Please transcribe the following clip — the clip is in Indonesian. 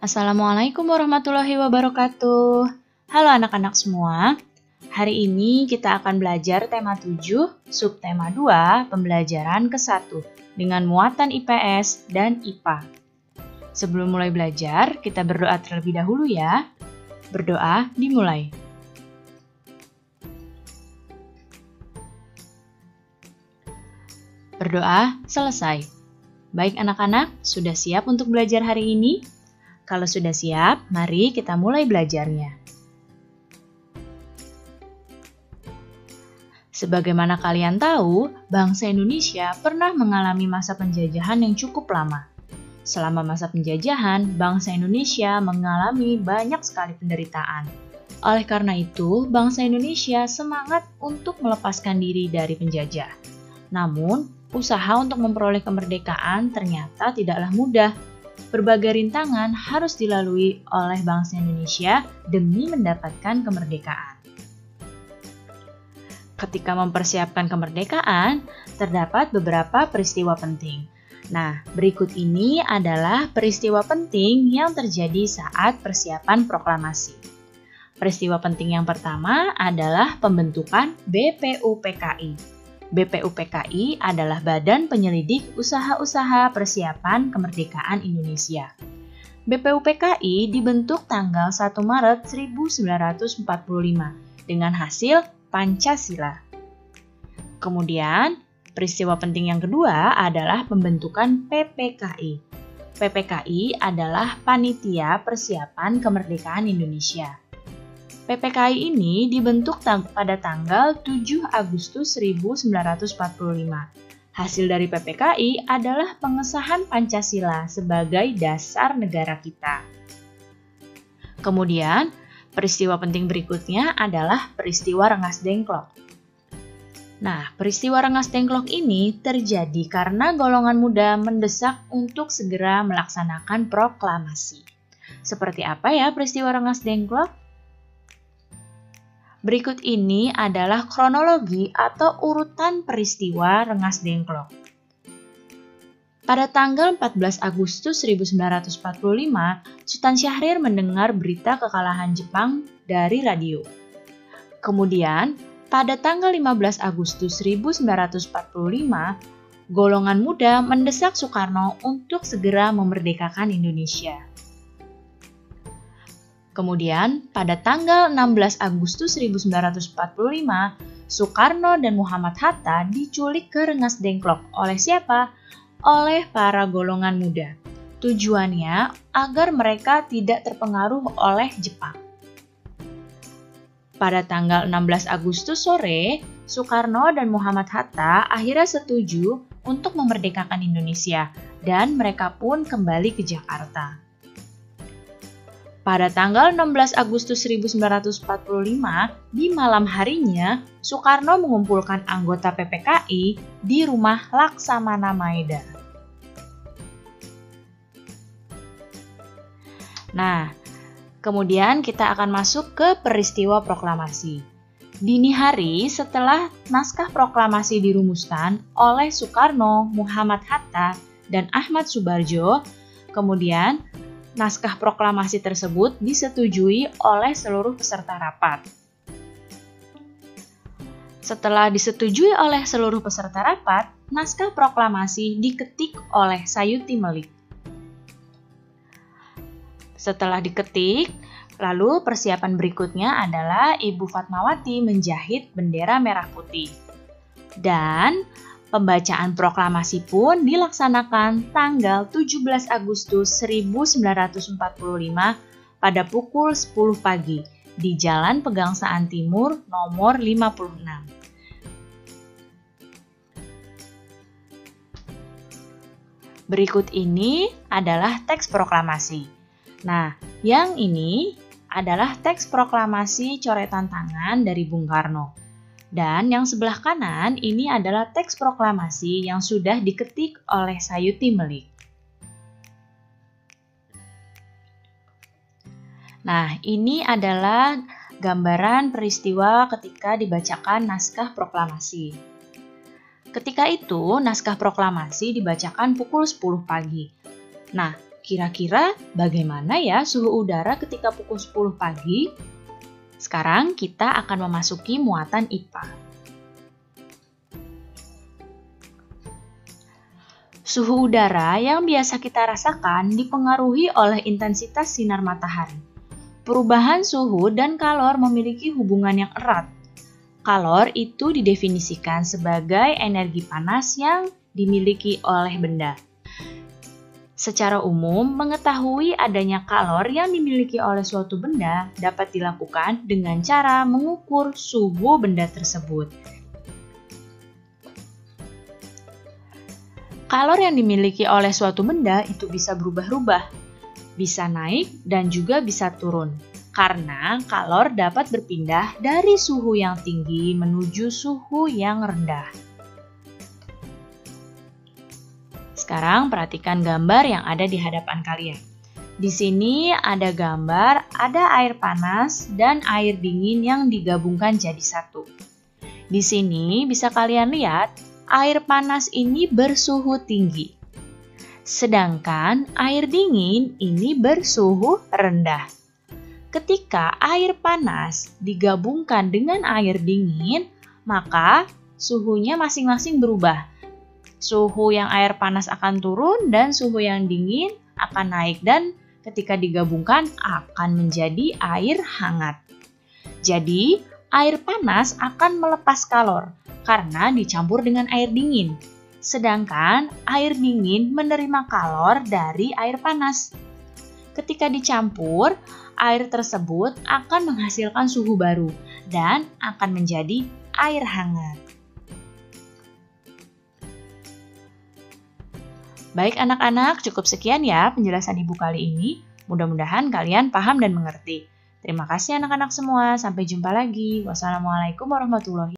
Assalamualaikum warahmatullahi wabarakatuh. Halo anak-anak semua. Hari ini kita akan belajar tema 7, subtema 2, pembelajaran ke-1 dengan muatan IPS dan IPA. Sebelum mulai belajar, kita berdoa terlebih dahulu ya. Berdoa dimulai. Berdoa selesai. Baik anak-anak, sudah siap untuk belajar hari ini? Kalau sudah siap, mari kita mulai belajarnya. Sebagaimana kalian tahu, bangsa Indonesia pernah mengalami masa penjajahan yang cukup lama. Selama masa penjajahan, bangsa Indonesia mengalami banyak sekali penderitaan. Oleh karena itu, bangsa Indonesia semangat untuk melepaskan diri dari penjajah. Namun, usaha untuk memperoleh kemerdekaan ternyata tidaklah mudah. Berbagai rintangan harus dilalui oleh bangsa Indonesia demi mendapatkan kemerdekaan. Ketika mempersiapkan kemerdekaan, terdapat beberapa peristiwa penting. Nah, berikut ini adalah peristiwa penting yang terjadi saat persiapan proklamasi. Peristiwa penting yang pertama adalah pembentukan BPUPKI. BPUPKI adalah Badan Penyelidik Usaha-Usaha Persiapan Kemerdekaan Indonesia. BPUPKI dibentuk tanggal 1 Maret 1945 dengan hasil Pancasila. Kemudian, peristiwa penting yang kedua adalah pembentukan PPKI. PPKI adalah Panitia Persiapan Kemerdekaan Indonesia. PPKI ini dibentuk pada tanggal 7 Agustus 1945. Hasil dari PPKI adalah pengesahan Pancasila sebagai dasar negara kita. Kemudian, peristiwa penting berikutnya adalah peristiwa Rengas Dengklok. Nah, peristiwa Rengas Dengklok ini terjadi karena golongan muda mendesak untuk segera melaksanakan proklamasi. Seperti apa ya peristiwa Rengas Dengklok? Berikut ini adalah kronologi atau urutan peristiwa Rengas Dengklok. Pada tanggal 14 Agustus 1945, Sultan Syahrir mendengar berita kekalahan Jepang dari radio. Kemudian, pada tanggal 15 Agustus 1945, golongan muda mendesak Soekarno untuk segera memerdekakan Indonesia. Kemudian, pada tanggal 16 Agustus 1945, Soekarno dan Muhammad Hatta diculik ke Rengas Dengklok. Oleh siapa? Oleh para golongan muda. Tujuannya agar mereka tidak terpengaruh oleh Jepang. Pada tanggal 16 Agustus sore, Soekarno dan Muhammad Hatta akhirnya setuju untuk memerdekakan Indonesia dan mereka pun kembali ke Jakarta. Pada tanggal 16 Agustus 1945, di malam harinya, Soekarno mengumpulkan anggota PPKI di rumah Laksamana Maeda. Nah, kemudian kita akan masuk ke peristiwa proklamasi. Dini hari setelah naskah proklamasi dirumuskan oleh Soekarno, Muhammad Hatta, dan Ahmad Subarjo, kemudian naskah proklamasi tersebut disetujui oleh seluruh peserta rapat. Setelah disetujui oleh seluruh peserta rapat, naskah proklamasi diketik oleh Sayuti Melik. Setelah diketik, lalu persiapan berikutnya adalah Ibu Fatmawati menjahit bendera merah putih. Dan pembacaan proklamasi pun dilaksanakan tanggal 17 Agustus 1945 pada pukul 10 pagi di Jalan Pegangsaan Timur nomor 56. Berikut ini adalah teks proklamasi. Nah, yang ini adalah teks proklamasi coretan tangan dari Bung Karno. Dan yang sebelah kanan ini adalah teks proklamasi yang sudah diketik oleh Sayuti Melik. Nah, ini adalah gambaran peristiwa ketika dibacakan naskah proklamasi. Ketika itu, naskah proklamasi dibacakan pukul 10 pagi. Nah, Kira-kira bagaimana ya suhu udara ketika pukul 10 pagi? Sekarang kita akan memasuki muatan IPA. Suhu udara yang biasa kita rasakan dipengaruhi oleh intensitas sinar matahari. Perubahan suhu dan kalor memiliki hubungan yang erat. Kalor itu didefinisikan sebagai energi panas yang dimiliki oleh benda. Secara umum, mengetahui adanya kalor yang dimiliki oleh suatu benda dapat dilakukan dengan cara mengukur suhu benda tersebut. Kalor yang dimiliki oleh suatu benda itu bisa berubah-ubah, bisa naik dan juga bisa turun. Karena kalor dapat berpindah dari suhu yang tinggi menuju suhu yang rendah. Sekarang perhatikan gambar yang ada di hadapan kalian. Di sini ada gambar, ada air panas dan air dingin yang digabungkan jadi satu. Di sini bisa kalian lihat, air panas ini bersuhu tinggi. Sedangkan air dingin ini bersuhu rendah. Ketika air panas digabungkan dengan air dingin, maka suhunya masing-masing berubah. Suhu yang air panas akan turun dan suhu yang dingin akan naik dan ketika digabungkan akan menjadi air hangat. Jadi, air panas akan melepas kalor karena dicampur dengan air dingin. Sedangkan air dingin menerima kalor dari air panas. Ketika dicampur, air tersebut akan menghasilkan suhu baru dan akan menjadi air hangat. Baik anak-anak, cukup sekian ya penjelasan Ibu kali ini. Mudah-mudahan kalian paham dan mengerti. Terima kasih anak-anak semua. Sampai jumpa lagi. Wassalamualaikum warahmatullahi wabarakatuh.